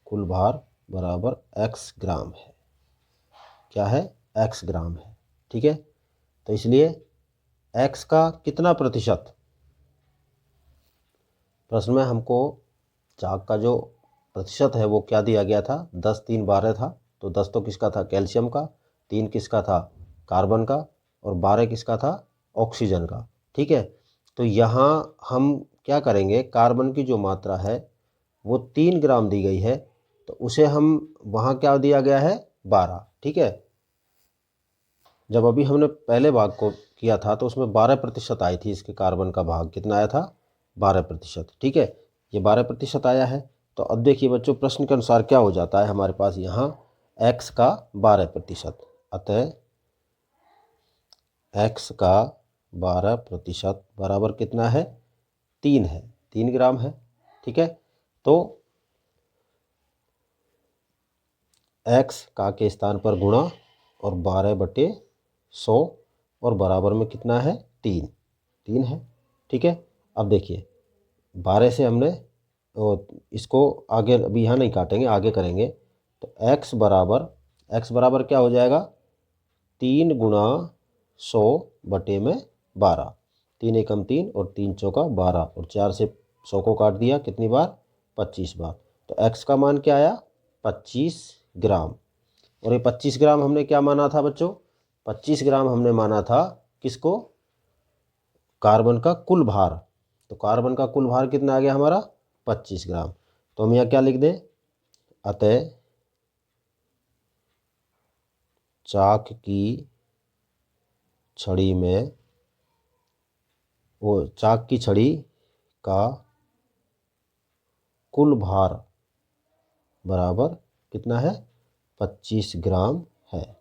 कुल भार बराबर x ग्राम है। क्या है, x ग्राम है। ठीक है, तो इसलिए x का कितना प्रतिशत, प्रश्न में हमको चाक का जो प्रतिशत है वो क्या दिया गया था, 10, 3, 12 था। तो 10 तो किसका था, कैल्शियम का, 3 किसका था, कार्बन का, और 12 किसका था, ऑक्सीजन का। ठीक है, तो यहाँ हम क्या करेंगे, कार्बन की जो मात्रा है वो 3 ग्राम दी गई है, तो उसे हम वहाँ क्या दिया गया है, 12। ठीक है, जब अभी हमने पहले भाग को किया था तो उसमें 12% आई थी, इसके कार्बन का भाग कितना आया था, 12%। ठीक है, ये 12% आया है। तो अब देखिए बच्चों, प्रश्न के अनुसार क्या हो जाता है हमारे पास यहाँ x का 12%, अतः x का 12% बराबर कितना है, 3 है, 3 ग्राम है। ठीक है, तो x का के स्थान पर गुणा और 12/100 और बराबर में कितना है, 3 है। ठीक है, अब देखिए 12 से हमने इसको आगे अभी यहाँ नहीं काटेंगे, आगे करेंगे। तो x बराबर क्या हो जाएगा, 3 गुणा 100/12, 3 एकम 3 और 3 चौका 12 और 4 से 100 को काट दिया, कितनी बार, 25 बार। तो x का मान क्या आया, 25 ग्राम। और ये 25 ग्राम हमने क्या माना था बच्चों, 25 ग्राम हमने माना था किसको, कार्बन का कुल भार। तो कार्बन का कुल भार कितना आ गया हमारा, 25 ग्राम। तो हम यहाँ क्या लिख दें, अतः चाक की छड़ी में, वो चाक की छड़ी का कुल भार बराबर कितना है, 25 ग्राम है।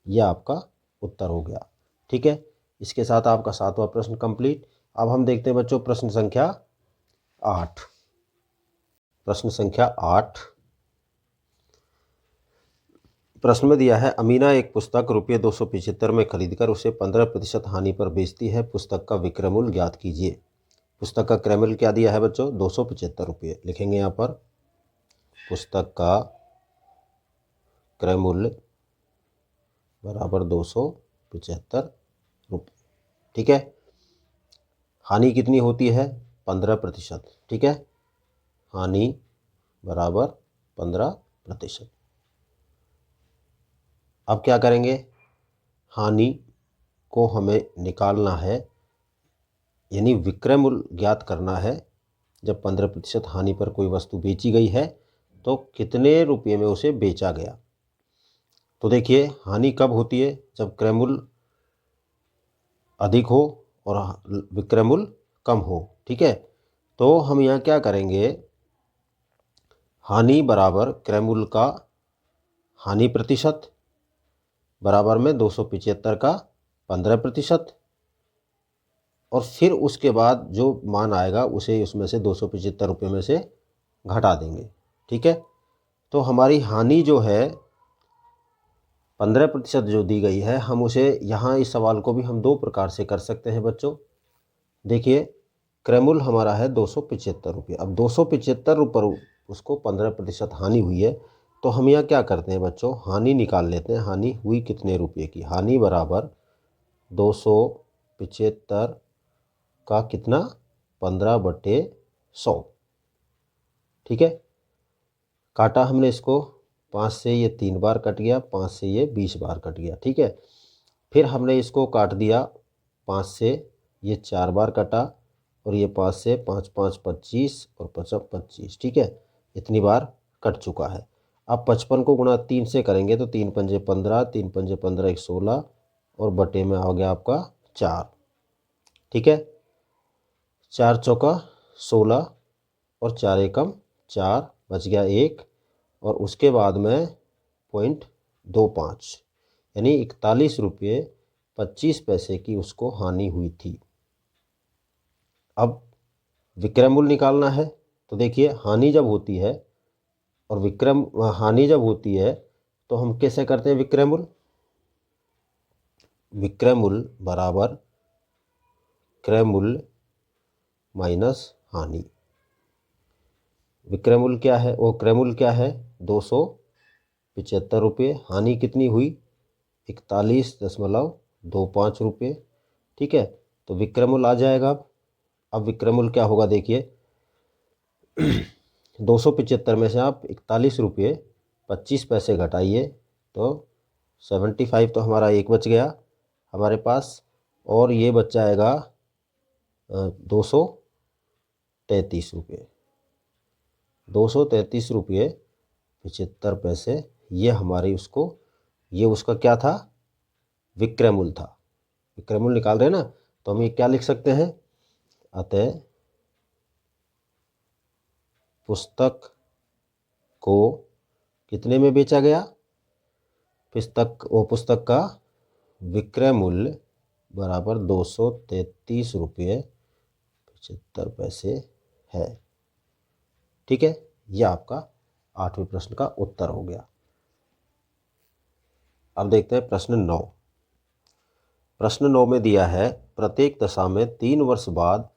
यह आपका उत्तर हो गया। ठीक है, इसके साथ आपका 7वां प्रश्न कंप्लीट। अब हम देखते हैं बच्चों प्रश्न संख्या 8। प्रश्न संख्या 8, प्रश्न में दिया है, अमीना एक पुस्तक रुपये 275 में खरीदकर उसे 15% हानि पर बेचती है। पुस्तक का विक्रय मूल्य ज्ञात कीजिए। पुस्तक का क्रय मूल्य क्या दिया है बच्चों, 275 रुपये। लिखेंगे यहाँ पर, पुस्तक का क्रय मूल्य बराबर 275 रुपये। ठीक है, हानि कितनी होती है, 15%। ठीक है, हानि बराबर 15%। अब क्या करेंगे, हानि को हमें निकालना है, यानी विक्रय मूल्य ज्ञात करना है। जब 15% हानि पर कोई वस्तु बेची गई है तो कितने रुपये में उसे बेचा गया। तो देखिए हानि कब होती है, जब क्रय मूल्य अधिक हो और विक्रय मूल्य कम हो। ठीक है, तो हम यहाँ क्या करेंगे, हानि बराबर क्रय मूल्य का हानि प्रतिशत बराबर में 275 का 15%, और फिर उसके बाद जो मान आएगा उसे उसमें से 275 रुपये में से घटा देंगे। ठीक है, तो हमारी हानि जो है 15% जो दी गई है, हम उसे यहाँ इस सवाल को भी हम 2 प्रकार से कर सकते हैं बच्चों। देखिए क्रय मूल्य हमारा है 275 रुपये। अब 275 रुपये उसको 15% हानि हुई है, तो हम यहाँ क्या करते हैं बच्चों, हानि निकाल लेते हैं। हानि हुई कितने रुपये की, हानि बराबर 275 का कितना, 15/100। ठीक है, काटा हमने इसको, 5 से ये 3 बार कट गया, 5 से ये 20 बार कट गया। ठीक है, फिर हमने इसको काट दिया, 5 से ये 4 बार कटा, और ये 5 से 5, 5, 25 और 5, 25। ठीक है, इतनी बार कट चुका है। अब 55 को गुणा 3 से करेंगे तो 3 पंजे 15, 3 पंजे 15, 1 16 और बटे में आ गया आपका 4। ठीक है, 4 चौका 16 और 4 एकम 4, बच गया 1, और उसके बाद में 0.25 यानी 41 रुपये 25 पैसे की उसको हानि हुई थी। अब विक्रय मूल्य निकालना है। तो देखिए हानि जब होती है और हानि जब होती है तो हम कैसे करते हैं विक्रय मूल्य, विक्रय मूल्य बराबर क्रय मूल्य माइनस हानि। विक्रय मूल्य क्या है, वो क्रय मूल्य क्या है 275 रुपये, हानि कितनी हुई 41.25 रुपये। ठीक है, तो विक्रय मूल्य आ जाएगा। अब विक्रय मूल्य क्या होगा देखिए 275 में से आप 41 रुपये 25 पैसे घटाइए तो 75, तो हमारा एक बच गया हमारे पास, और ये बच जाएगा 233 रुपये। 233 रुपये 75 पैसे, ये हमारी ये उसका क्या था, विक्रय मूल्य था। विक्रय मूल्य निकाल रहे हैं ना, तो हम ये क्या लिख सकते हैं, अतः पुस्तक को कितने में बेचा गया, पुस्तक का विक्रय मूल्य बराबर 233 रुपये 75 पैसे है। ठीक है, यह आपका 8वें प्रश्न का उत्तर हो गया। अब देखते हैं प्रश्न 9। प्रश्न 9 में दिया है प्रत्येक दशा में 3 वर्ष बाद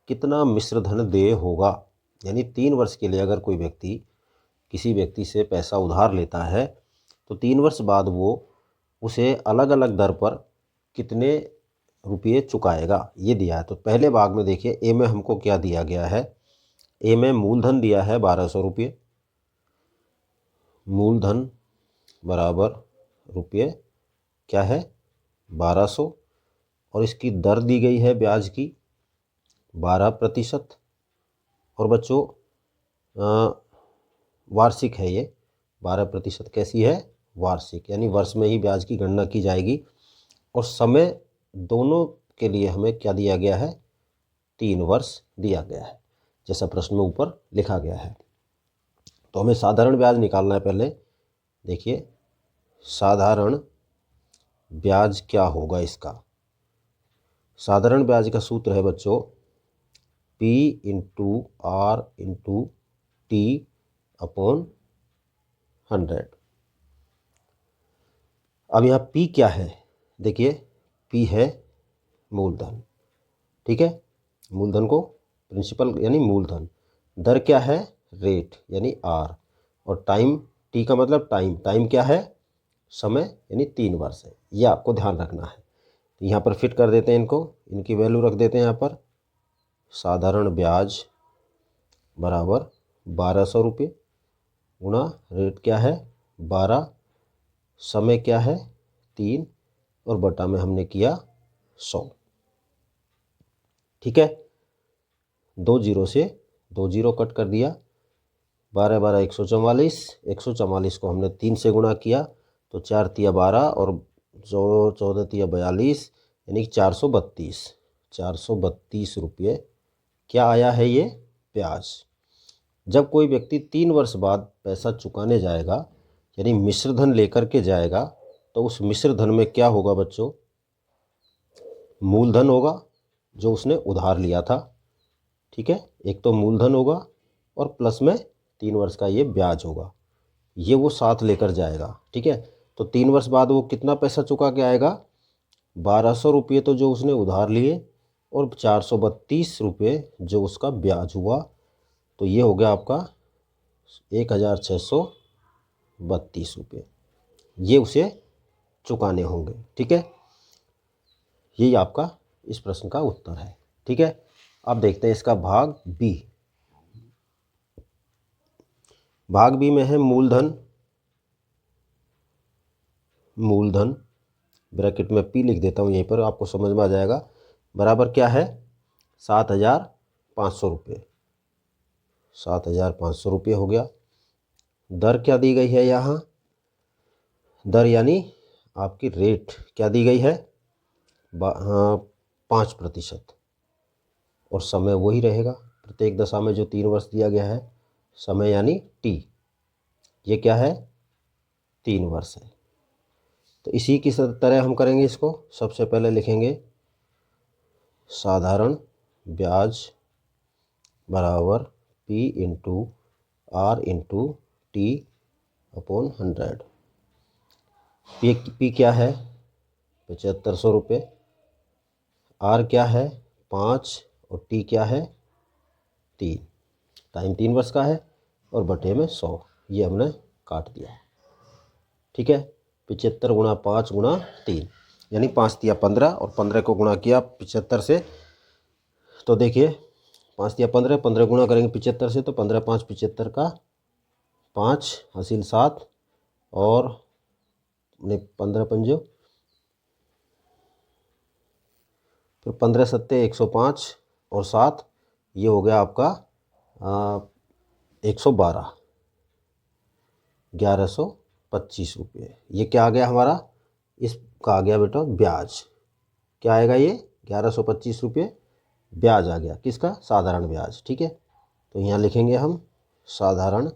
कितना मिश्र धन देय होगा। यानी 3 वर्ष के लिए अगर कोई व्यक्ति किसी व्यक्ति से पैसा उधार लेता है तो 3 वर्ष बाद वो उसे अलग अलग दर पर कितने रुपये चुकाएगा, ये दिया है। तो पहले भाग में देखिए ए में हमको क्या दिया गया है, ए में मूलधन दिया है 1200 रुपये, मूलधन बराबर रुपये क्या है 1200, और इसकी दर दी गई है ब्याज की 12%। और बच्चों वार्षिक है ये 12%, कैसी है वार्षिक, यानी वर्ष में ही ब्याज की गणना की जाएगी। और समय दोनों के लिए हमें क्या दिया गया है 3 वर्ष दिया गया है, जैसा प्रश्न में ऊपर लिखा गया है। तो हमें साधारण ब्याज निकालना है। पहले देखिए साधारण ब्याज क्या होगा, इसका साधारण ब्याज का सूत्र है बच्चों P into R into T upon 100। अब यहाँ P क्या है, देखिए P है मूलधन। ठीक है, मूलधन को प्रिंसिपल यानी मूलधन, दर क्या है रेट यानी R, और टाइम T का मतलब टाइम क्या है समय यानी 3 वर्ष है। ये आपको ध्यान रखना है। तो यहाँ पर फिट कर देते हैं इनको, इनकी वैल्यू रख देते हैं यहाँ पर। साधारण ब्याज बराबर 1200 रुपये गुणा रेट क्या है 12, समय क्या है 3, और बटा में हमने किया 100। ठीक है, 2 जीरो से 2 जीरो कट कर दिया, 12 12 144, 144 को हमने 3 से गुणा किया तो 4 तिया 12 और 14 तिया 42, यानी 432 रुपये क्या आया है ये ब्याज। जब कोई व्यक्ति 3 वर्ष बाद पैसा चुकाने जाएगा यानी मिश्र धन लेकर के जाएगा, तो उस मिश्र धन में क्या होगा बच्चों, मूलधन होगा जो उसने उधार लिया था। ठीक है, एक तो मूलधन होगा और प्लस में 3 वर्ष का ये ब्याज होगा, ये वो साथ लेकर जाएगा। ठीक है, तो 3 वर्ष बाद वो कितना पैसा चुका के आएगा 1200 रुपये तो जो उसने उधार लिए, और 432 रुपये जो उसका ब्याज हुआ, तो ये हो गया आपका 1632 रुपये, ये उसे चुकाने होंगे। ठीक है, यही आपका इस प्रश्न का उत्तर है। ठीक है, अब देखते हैं इसका भाग बी। भाग बी में है मूलधन ब्रैकेट में P लिख देता हूँ यहीं पर, आपको समझ में आ जाएगा, बराबर क्या है 7500 रुपये, 7500 रुपये हो गया। दर क्या दी गई है यहाँ, दर यानी आपकी रेट क्या दी गई है 5%, और समय वही रहेगा प्रत्येक दशा में जो 3 वर्ष दिया गया है, समय यानी T, ये क्या है 3 वर्ष है। तो इसी की तरह हम करेंगे इसको। सबसे पहले लिखेंगे साधारण ब्याज बराबर P into R into T upon 100। P क्या है 7500 रुपये। आर क्या है 5 और टी क्या है 3, टाइम 3 वर्ष का है और बटे में 100, ये हमने काट दिया। ठीक है, 75 गुणा 5 गुणा 3 यानी 5 दिया 15 और 15 को गुणा किया 75 से। तो देखिए 5 दिया 15, 15 गुणा करेंगे 75 से तो 15 5 75 का 5 हासिल 7 और 15 पंजो, फिर 15 सत्ते 105 और 7, ये हो गया आपका 112, 1125 रुपये। ये क्या आ गया हमारा, इसका आ गया बेटा ब्याज। क्या आएगा ये 1125 रुपये ब्याज आ गया, किसका, साधारण ब्याज। ठीक है, तो यहाँ लिखेंगे हम साधारण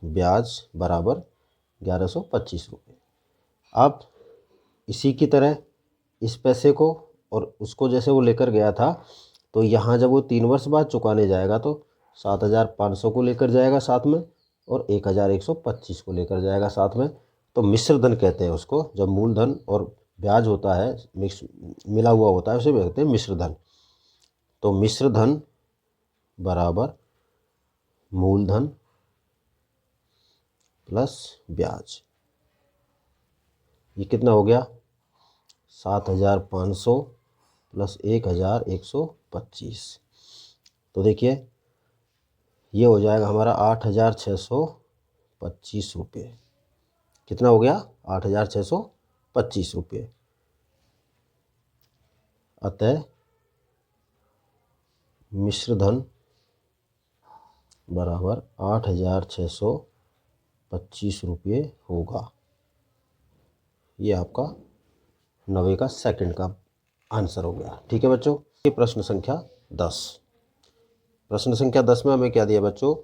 ब्याज बराबर 1125 रुपये। अब इसी की तरह इस पैसे को और उसको जैसे वो लेकर गया था, तो यहाँ जब वो 3 वर्ष बाद चुकाने जाएगा तो 7500 को लेकर जाएगा साथ में और 1125 को लेकर जाएगा साथ में। तो मिश्र धन कहते हैं उसको, जब मूलधन और ब्याज होता है मिक्स मिला हुआ होता है उसे कहते हैं मिश्र धन। तो मिश्र धन बराबर मूलधन प्लस ब्याज, ये कितना हो गया 7500 प्लस 1125। तो देखिए ये हो जाएगा हमारा 8625 रुपये। कितना हो गया 8625 रुपये। अतः मिश्र धन बराबर 8625 रुपये होगा। ये आपका 90 का सेकंड का आंसर हो गया। ठीक है बच्चों, ये प्रश्न संख्या 10। प्रश्न संख्या 10 में हमें क्या दिया बच्चों,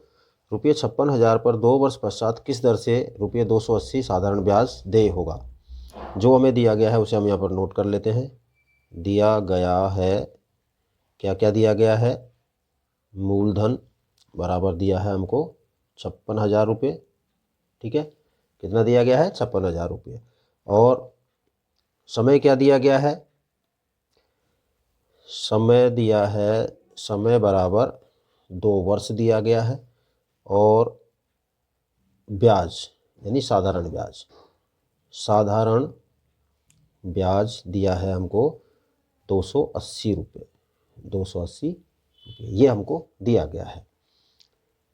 रुपये 56,000 पर 2 वर्ष पश्चात किस दर से रुपये 280 साधारण ब्याज देय होगा। जो हमें दिया गया है उसे हम यहाँ पर नोट कर लेते हैं। दिया गया है, क्या क्या दिया गया है, मूलधन बराबर दिया है हमको 56,000 रुपये। ठीक है, कितना दिया गया है 56,000 रुपये। और समय क्या दिया गया है, समय दिया है, समय बराबर 2 वर्ष दिया गया है और ब्याज यानी साधारण ब्याज, साधारण ब्याज दिया है हमको 280 रुपये, 280 रुपये ये हमको दिया गया है।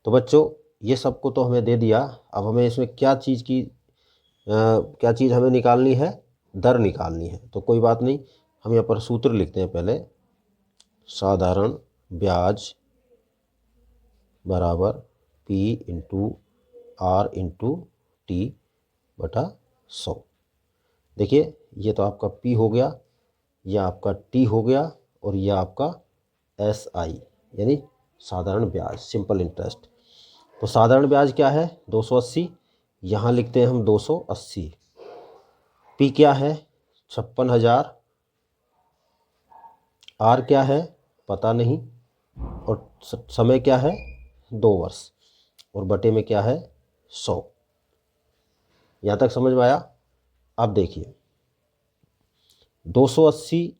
तो बच्चों ये सब को तो हमें दे दिया। अब हमें इसमें क्या चीज़ हमें निकालनी है, दर निकालनी है। तो कोई बात नहीं, हम यहाँ पर सूत्र लिखते हैं पहले। साधारण ब्याज बराबर P into R into T बटा 100। देखिए ये तो आपका P हो गया, यह आपका T हो गया और यह आपका SI यानी साधारण ब्याज, सिंपल इंटरेस्ट। तो साधारण ब्याज क्या है 280, यहाँ लिखते हैं हम 280। P क्या है 56,000, R क्या है पता नहीं, और समय क्या है 2 वर्ष, और बटे में क्या है 100। यहाँ तक समझ में आया। अब देखिए 280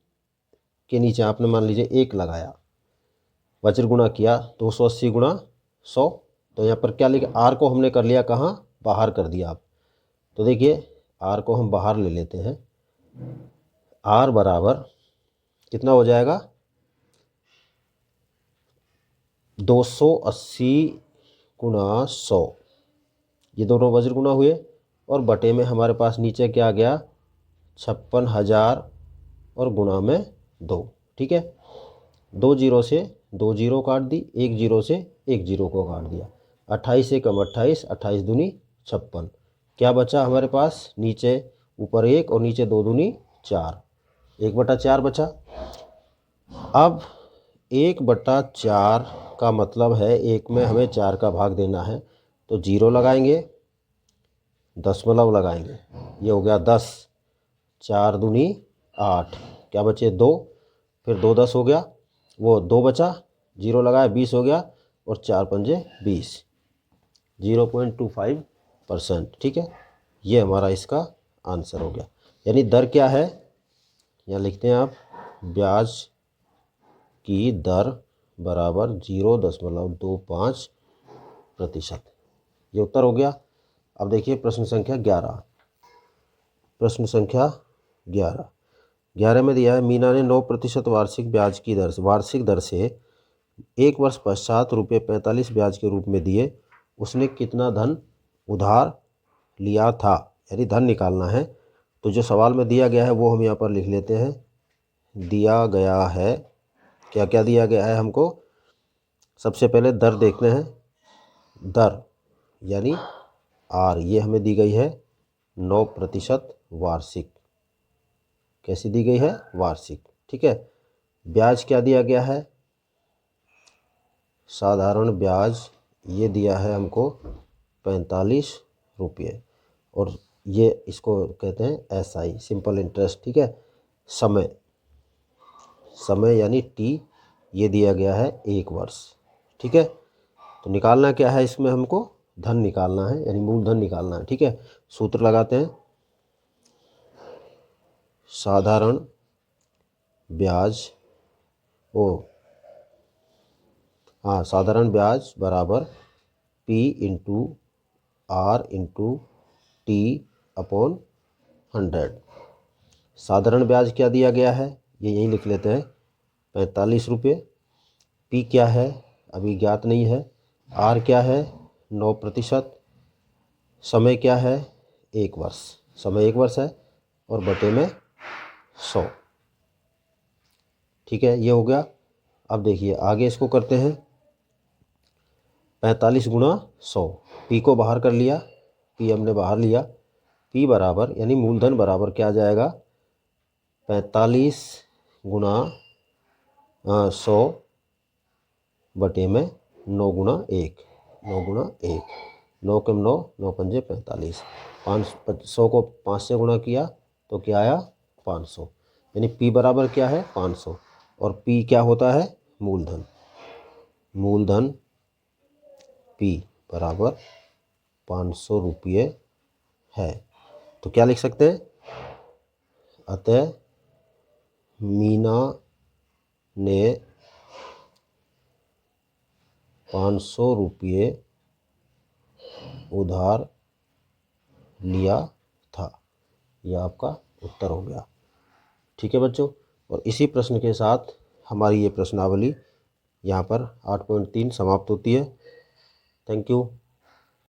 के नीचे आपने मान लीजिए 1 लगाया, वज्र गुणा किया 280 गुणा 100। तो यहाँ पर क्या लिखा, R को हमने कर लिया कहाँ, बाहर कर दिया आप। तो देखिए R को हम बाहर ले लेते हैं। R बराबर कितना हो जाएगा 280 गुणा 100, ये दोनों वज्र गुणा हुए और बटे में हमारे पास नीचे क्या आ गया 56,000 और गुणा में 2। ठीक है, 2 जीरो से 2 जीरो काट दी, 1 जीरो से 1 जीरो को काट दिया। 28 से कम 28, 28 दूनी 56। क्या बचा हमारे पास, नीचे ऊपर 1 और नीचे 2 दूनी 4, 1/4 बचा। अब 1/4 का मतलब है 1 में हमें 4 का भाग देना है, तो 0 लगाएंगे, दशमलव लगाएंगे, ये हो गया 10, 4 दूनी 8, क्या बचे 2, फिर 2 10 हो गया, वो 2 बचा, 0 लगाया 20 हो गया और 4 पंजे 20, 0.25%। ठीक है, ये हमारा इसका आंसर हो गया। यानी दर क्या है, यहाँ लिखते हैं आप, ब्याज की दर बराबर 0.25%। ये उत्तर हो गया। अब देखिए प्रश्न संख्या 11। प्रश्न संख्या 11 में दिया है, मीना ने 9% वार्षिक दर से 1 वर्ष पश्चात ₹45 ब्याज के रूप में दिए। उसने कितना धन उधार लिया था, यानी धन निकालना है। तो जो सवाल में दिया गया है वो हम यहाँ पर लिख लेते हैं। दिया गया है, क्या क्या दिया गया है हमको, सबसे पहले दर देखते हैं। दर यानी आर, ये हमें दी गई है 9% वार्षिक। कैसी दी गई है, वार्षिक। ठीक है। ब्याज क्या दिया गया है, साधारण ब्याज ये दिया है हमको 45 रुपये, और ये इसको कहते हैं SI, सिंपल इंटरेस्ट। ठीक है। समय यानी T, ये दिया गया है 1 वर्ष। ठीक है। तो निकालना क्या है, इसमें हमको धन निकालना है, यानी मूलधन निकालना है। ठीक है। सूत्र लगाते हैं, साधारण ब्याज साधारण ब्याज बराबर P into R into T upon 100। साधारण ब्याज क्या दिया गया है, ये यहीं लिख लेते हैं, 45 रुपये। P क्या है, अभी ज्ञात नहीं है। R क्या है, 9%। समय क्या है, 1 वर्ष। समय 1 वर्ष है, और बटे में 100। ठीक है, ये हो गया। अब देखिए आगे इसको करते हैं, 45 गुणा 100। P को बाहर कर लिया, P हमने बाहर लिया। P बराबर यानी मूलधन बराबर क्या आ जाएगा, 45 गुणा 100 बटे में 9 गुणा 1। 9 गुणा 1, 9 कम 9, 9 पंजे 45। 100 को 5 से गुणा किया तो क्या आया, 500। यानी P बराबर क्या है, 500। और P क्या होता है, मूलधन। मूलधन P बराबर 500 रुपये है। तो क्या लिख सकते हैं, अतः मीना ने 500 रुपये उधार लिया था। यह आपका उत्तर हो गया। ठीक है बच्चों, और इसी प्रश्न के साथ हमारी ये प्रश्नावली यहाँ पर 8.3 समाप्त होती है। Thank you.